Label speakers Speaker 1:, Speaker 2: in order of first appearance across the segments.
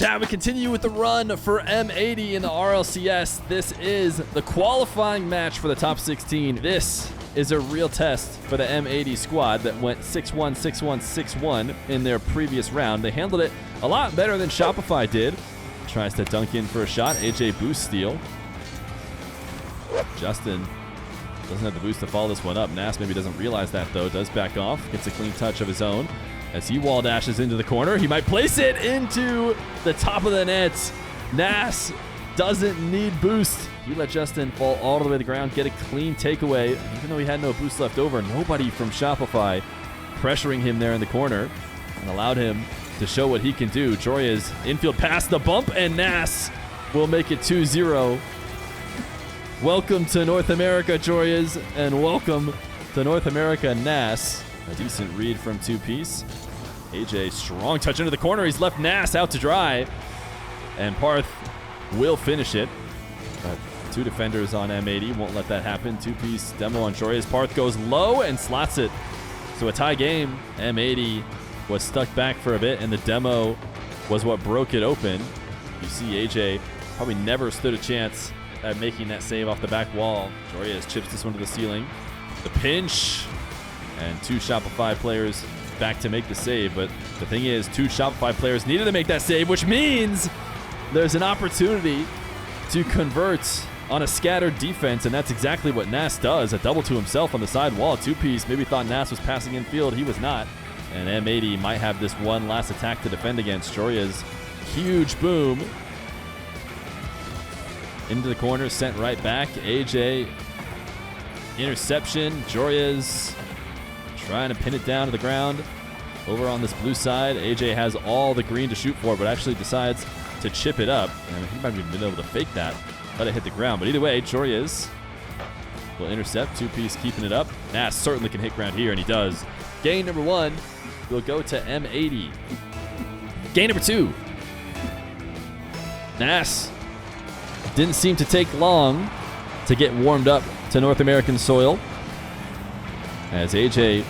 Speaker 1: Chat, we continue with the run for M80 in the RLCS. This is the qualifying match for the top 16. This is a real test for the M80 squad that went 6-1, 6-1, 6-1 in their previous round. They handled it a lot better than Shopify did. Tries to dunk in for a shot. AJ boost steal. Justin doesn't have the boost to follow this one up. Nas maybe doesn't realize that, though. Does back off. Gets a clean touch of his own. As he wall dashes into the corner, he might place it into the top of the net. Nas doesn't need boost. He let Justin fall all the way to the ground, get a clean takeaway. Even though he had no boost left over, nobody from Shopify pressuring him there in the corner and allowed him to show what he can do. Jorya's infield pass, the bump, and Nas will make it 2-0. Welcome to North America, Joryas, and welcome to North America, Nas. A decent read from two-piece. AJ, strong touch into the corner. He's left Nas out to dry. And Parth will finish it. But two defenders on M80 won't let that happen. Two-piece demo on Joryas. Parth goes low and slots it. So a tie game. M80 was stuck back for a bit, and the demo was what broke it open. You see AJ probably never stood a chance at making that save off the back wall. Joryas chips this one to the ceiling. The pinch. And two Shopify players back to make the save. But the thing is, two Shopify players needed to make that save, which means there's an opportunity to convert on a scattered defense, and that's exactly what Nas does. A double to himself on the side wall. Two-piece maybe thought Nas was passing infield. He was not. And M80 might have this one last attack to defend against. Jorya's huge boom. Into the corner, sent right back. AJ, interception. Jorya's trying to pin it down to the ground. Over on this blue side, AJ has all the green to shoot for, but actually decides to chip it up. And he might have been able to fake that. Let it hit the ground. But either way, Joryas will intercept. Two-piece keeping it up. Nas certainly can hit ground here, and he does. Gain number one will go to M80. Gain number two. Nas didn't seem to take long to get warmed up to North American soil. As AJ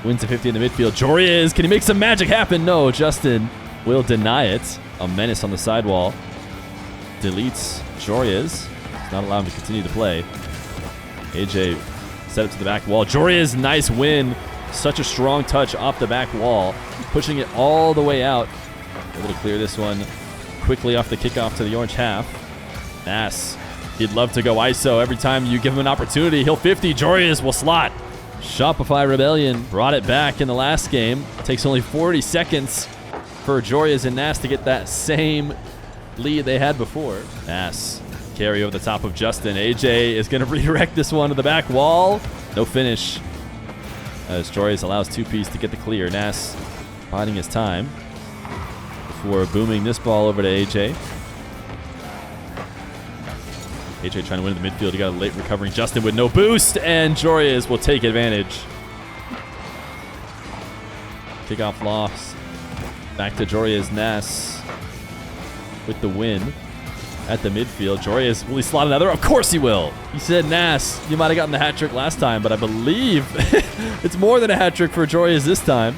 Speaker 1: wins the 50 in the midfield. Joryas, can he make some magic happen? No, Justin will deny it. A menace on the sidewall. Deletes Joryas. Does not allow him to continue to play. AJ set it to the back wall. Joryas, nice win. Such a strong touch off the back wall. Pushing it all the way out. Able to clear this one quickly off the kickoff to the orange half. Nas, he'd love to go ISO. Every time you give him an opportunity, he'll 50. Joryas will slot. Shopify Rebellion brought it back in the last game. It takes only 40 seconds for Joryas and Nas to get that same lead they had before. Nas, carry over the top of Justin. AJ is going to redirect this one to the back wall. No finish. As Joryas allows two-piece to get the clear. Nas biding his time before booming this ball over to AJ. AJ trying to win in the midfield. He got a late recovering Justin with no boost, and Joryas will take advantage. Kickoff loss. Back to Joryas. Nas with the win at the midfield. Joryas, will he slot another? Of course he will. He said, Nas, you might have gotten the hat trick last time, but I believe it's more than a hat trick for Joryas this time.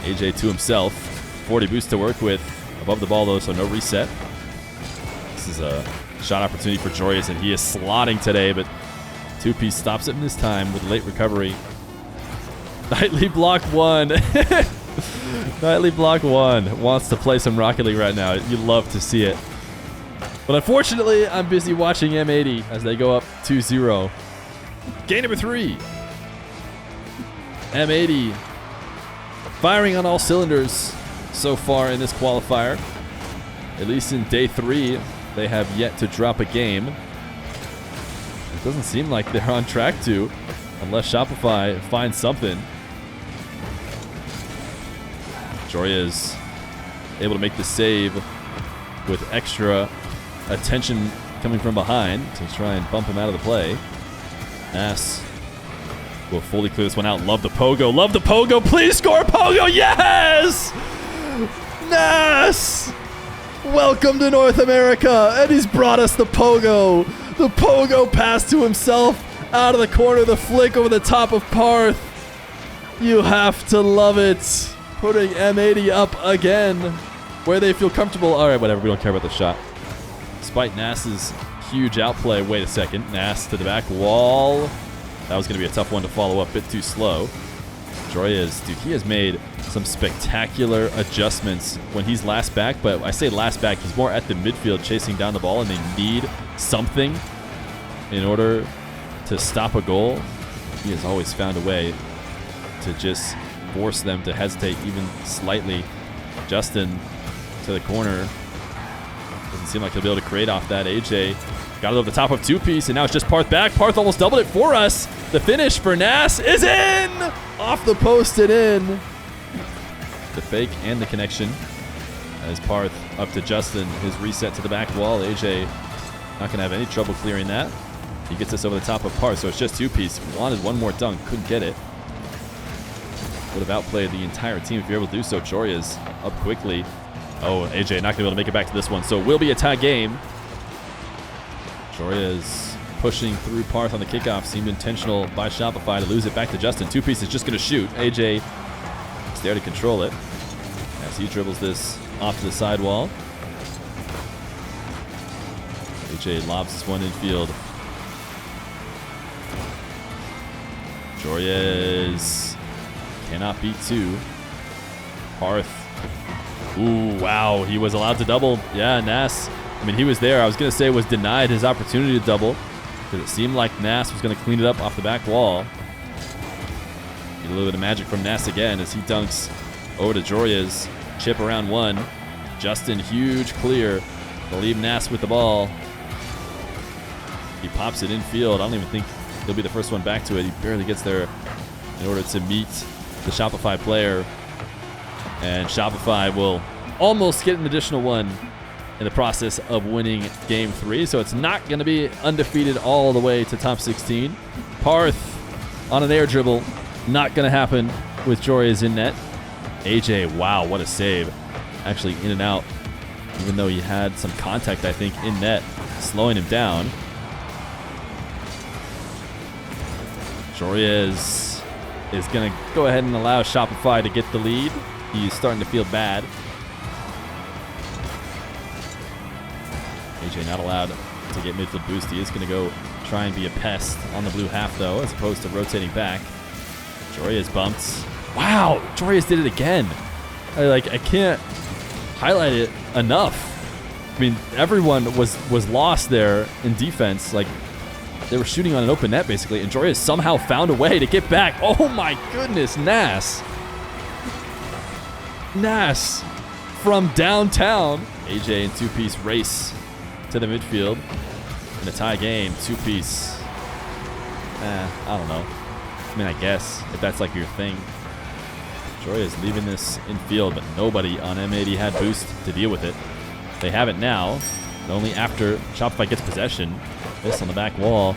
Speaker 1: AJ to himself. 40 boost to work with. Above the ball, though, so no reset. This is a shot opportunity for Joryas, and he is slotting today, but two-piece stops it this time with late recovery. Nightly block one. Nightly block one. Wants to play some Rocket League right now. You love to see it. But unfortunately, I'm busy watching M80 as they go up 2-0. Game number three. M80 firing on all cylinders so far in this qualifier. At least in day three, they have yet to drop a game. It doesn't seem like they're on track to, unless Shopify finds something. Jorya's able to make the save with extra attention coming from behind to try and bump him out of the play. Nas will fully clear this one out. Love the pogo. Love the pogo. Please score pogo. Yes! Nas! Welcome to North America. And he's brought us the pogo. The pogo pass to himself out of the corner. The flick over the top of Parth. You have to love it. Putting M80 up again. where they feel comfortable. All right, whatever. We don't care about the shot. Despite Nass's huge outplay. Wait a second. Nass to the back wall. That was going to be a tough one to follow up. Bit too slow. Joyas, dude, he has made some spectacular adjustments when he's last back. But I say last back, he's more at the midfield chasing down the ball, and they need something in order to stop a goal. He has always found a way to just force them to hesitate even slightly. Justin to the corner. Doesn't seem like he'll be able to create off that. AJ got it over the top of two-piece, and now it's just Parth back. Parth almost doubled it for us. The finish for Nass is in! Off the post and in. The fake and the connection. As Parth up to Justin. His reset to the back wall. AJ not going to have any trouble clearing that. He gets this over the top of Parth, so it's just two-piece. Wanted one more dunk, couldn't get it. Would have outplayed the entire team if you're able to do so. Choria's up quickly. Oh, AJ not going to be able to make it back to this one, so it will be a tie game. Choria's pushing through Parth on the kickoff. Seemed intentional by Shopify to lose it back to Justin. Two-piece is just going to shoot. AJ is there to control it as he dribbles this off to the sidewall. AJ lobs this one infield. Choria's cannot beat two. Parth. Ooh, wow. He was allowed to double. Yeah, Nass. I mean, he was there. I was going to say was denied his opportunity to double because it seemed like Nass was going to clean it up off the back wall. Get a little bit of magic from Nass again as he dunks over to Joria's. Chip around one. Justin, huge clear to leave Nass with the ball. He pops it infield. I don't even think he'll be the first one back to it. He barely gets there in order to meet the Shopify player. And Shopify will almost get an additional one in the process of winning Game 3. So it's not going to be undefeated all the way to top 16. Parth on an air dribble. Not going to happen with Joria's in net. AJ, wow, what a save. Actually in and out, even though he had some contact, I think, in net, slowing him down. Joria's is going to go ahead and allow Shopify to get the lead. He's starting to feel bad. AJ not allowed to get midfield boost. He is going to go try and be a pest on the blue half, though, as opposed to rotating back. Joria's bumped. Wow, Joria's did it again. I can't highlight it enough. I mean, everyone was lost there in defense. Like, they were shooting on an open net, basically, and Joria's somehow found a way to get back. Oh, my goodness, Nass. Nass from downtown. AJ and two-piece race to the midfield in a tie game. Two-piece. I don't know. I mean, I guess if that's like your thing. Joria's leaving this infield, but nobody on M80 had boost to deal with it. They have it now, but only after Shopify gets possession. This on the back wall.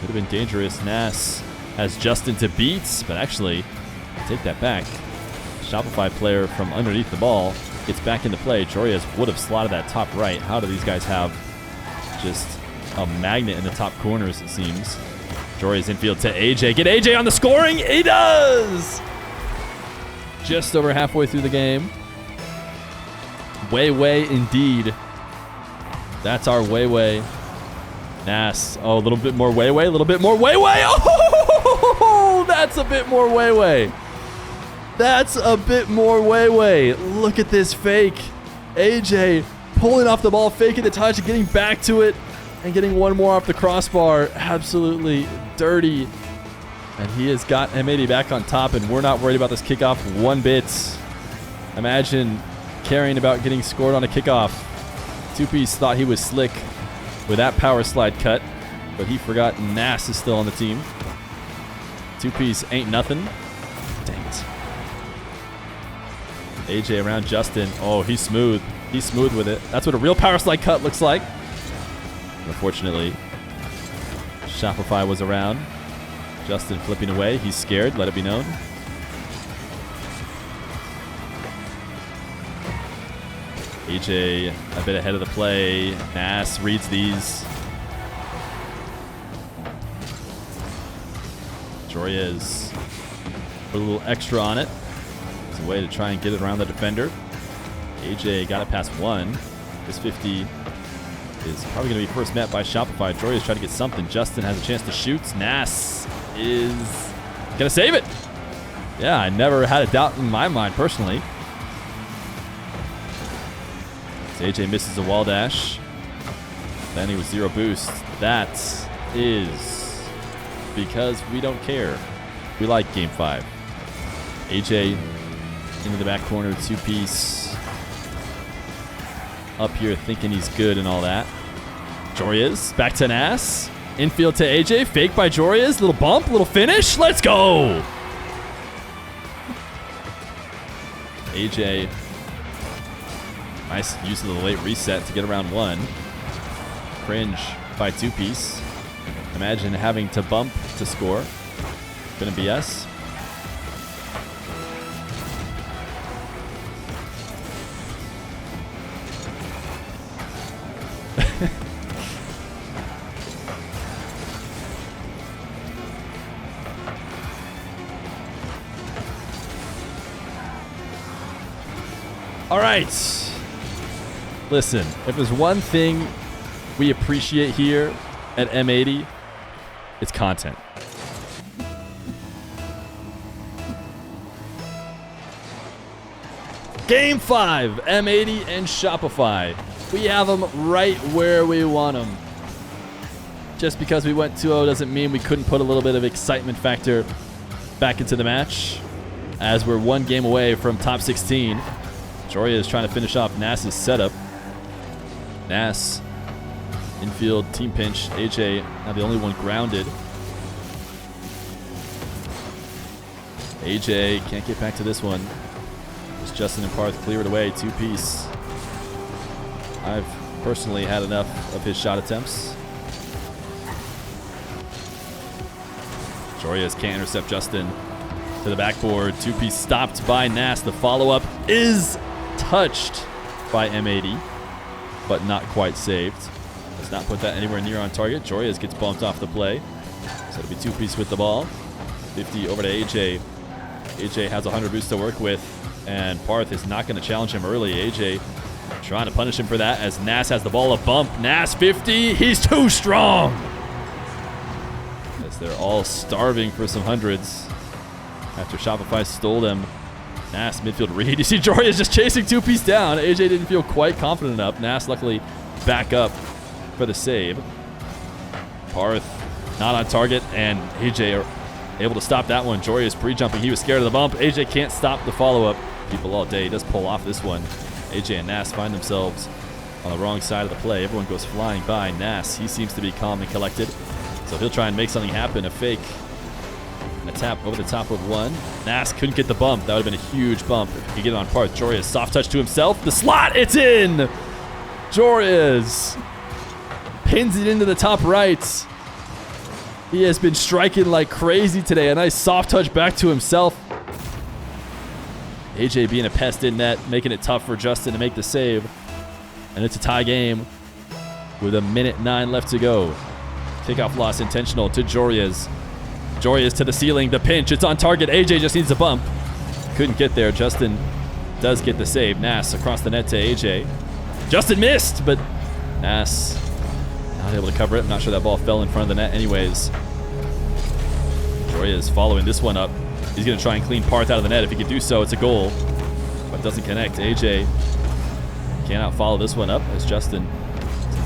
Speaker 1: Could have been dangerous. Nass has Justin to beat, but actually, take that back. Shopify player from underneath the ball gets back into play. Joria's would have slotted that top right. How do these guys have just a magnet in the top corners, it seems? Joria's infield to AJ. Get AJ on the scoring. He does! Just over halfway through the game. Way indeed. That's our way. Nass. Oh, a little bit more way. A little bit more way. Oh, that's a bit more way. That's a bit more way. Look at this fake. AJ pulling off the ball, faking the touch, getting back to it, and getting one more off the crossbar. Absolutely dirty. And he has got M80 back on top, and we're not worried about this kickoff one bit. Imagine caring about getting scored on a kickoff. Two-piece thought he was slick with that power slide cut, but he forgot Nass is still on the team. Two-piece ain't nothing. Dang it. AJ around Justin. Oh, he's smooth. He's smooth with it. That's what a real power slide cut looks like. Unfortunately, Shopify was around. Justin flipping away. He's scared. Let it be known. AJ a bit ahead of the play. Nass reads these. Joria's put a little extra on it. It's a way to try and get it around the defender. AJ got it past 1. This 50 is probably going to be first met by Shopify. Jory is trying to get something. Justin has a chance to shoot. Nas is going to save it. Yeah, I never had a doubt in my mind personally. So AJ misses a wall dash. Landing with 0 boost. That is because we don't care. We like game 5. AJ into the back corner, 2-piece. Up here thinking he's good and all that. Jorias back to Nas. Infield to AJ. Fake by Jorias. Little bump, little finish. Let's go. AJ. Nice use of the late reset to get around 1. Cringe by 2-piece. Imagine having to bump to score. Gonna BS. All right. Listen, if there's one thing we appreciate here at M80, it's content. Game 5, M80 and Shopify. We have them right where we want them. Just because we went 2-0 doesn't mean we couldn't put a little bit of excitement factor back into the match, as we're 1 game away from top 16. Joria is trying to finish off Nas's setup. Nas, infield, team pinch. AJ, now the only one grounded. AJ can't get back to this one. It's Justin and Parth clear it away, 2-piece. I've personally had enough of his shot attempts. Jorias can't intercept Justin to the backboard. 2-piece stopped by Nas. The follow-up is touched by M80, but not quite saved. Does not put that anywhere near on target. Jorias gets bumped off the play. So it'll be 2-piece with the ball. 50 over to AJ. AJ has 100 boost to work with, and Parth is not going to challenge him early. AJ trying to punish him for that as Nas has the ball a bump. Nas 50, he's too strong. As they're all starving for some hundreds after Shopify stole them. Nas midfield read. You see Jory is just chasing 2-piece down. AJ didn't feel quite confident enough. Nas luckily back up for the save. Parth not on target, and AJ are able to stop that one. Jory is pre-jumping. He was scared of the bump. AJ can't stop the follow-up. People all day. He does pull off this one. AJ and Nas find themselves on the wrong side of the play. Everyone goes flying by. Nas, he seems to be calm and collected. So he'll try and make something happen. A fake. And a tap over the top of one. Nas couldn't get the bump. That would have been a huge bump if he could get it on Parth. Jory is soft touch to himself. The slot, it's in! Jory pins it into the top right. He has been striking like crazy today. A nice soft touch back to himself. AJ being a pest in net, making it tough for Justin to make the save. And it's a tie game with 1:09 left to go. Kickoff loss intentional to Jorias. Jorias to the ceiling, the pinch, it's on target. AJ just needs a bump. Couldn't get there. Justin does get the save. Nas across the net to AJ. Justin missed, but Nas not able to cover it. I'm not sure that ball fell in front of the net anyways. Jorias following this one up. He's going to try and clean Parth out of the net. If he could do so, it's a goal. But doesn't connect. AJ cannot follow this one up as Justin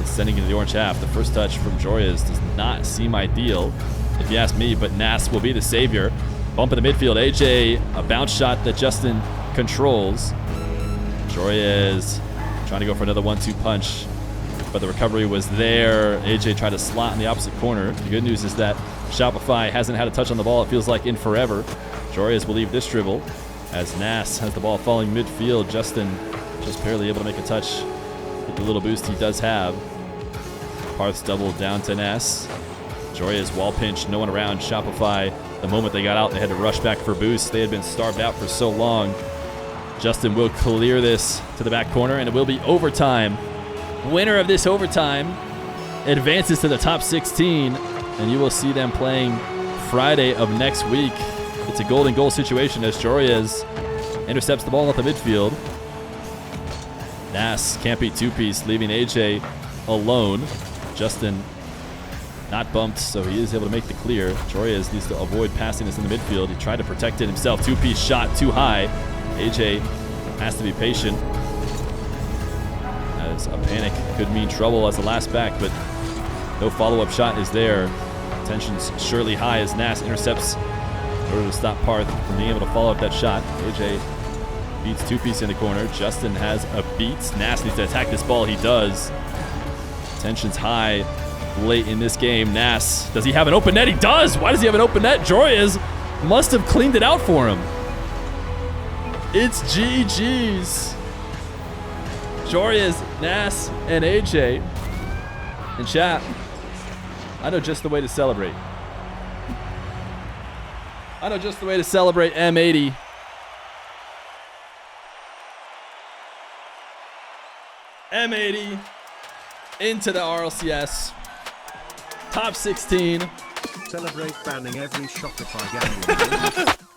Speaker 1: is sending into the orange half. The first touch from Jorias does not seem ideal, if you ask me, but Nas will be the savior. Bump in the midfield. AJ, a bounce shot that Justin controls. Jorias trying to go for another 1-2 punch, but the recovery was there. AJ tried to slot in the opposite corner. The good news is that Shopify hasn't had a touch on the ball, it feels like, in forever. Jorias will leave this dribble as Nas has the ball falling midfield. Justin just barely able to make a touch with the little boost he does have. Parth's double down to Nas. Jorias wall pinch, no one around. Shopify, the moment they got out, they had to rush back for boost. They had been starved out for so long. Justin will clear this to the back corner, and it will be overtime. Winner of this overtime advances to the top 16, and you will see them playing Friday of next week. It's a golden goal situation as Jorias intercepts the ball at the midfield. Nas can't beat two-piece, leaving AJ alone. Justin not bumped, so he is able to make the clear. Joreas needs to avoid passing this in the midfield. He tried to protect it himself. Two-piece shot too high. AJ has to be patient, as a panic could mean trouble as the last back, but no follow-up shot is there. Tension's surely high as Nas intercepts in order to stop Parth from being able to follow up that shot. AJ beats two-piece in the corner. Justin has a beat. Nas needs to attack this ball. He does. Tension's high late in this game. Nas, does he have an open net? He does! Why does he have an open net? Joreas must have cleaned it out for him. It's GG's. Joreas, Nas, and AJ. And chat, I know just the way to celebrate. I know just the way to celebrate M80. M80 into the RLCS. Top 16.
Speaker 2: Celebrate banning every Shopify gambling.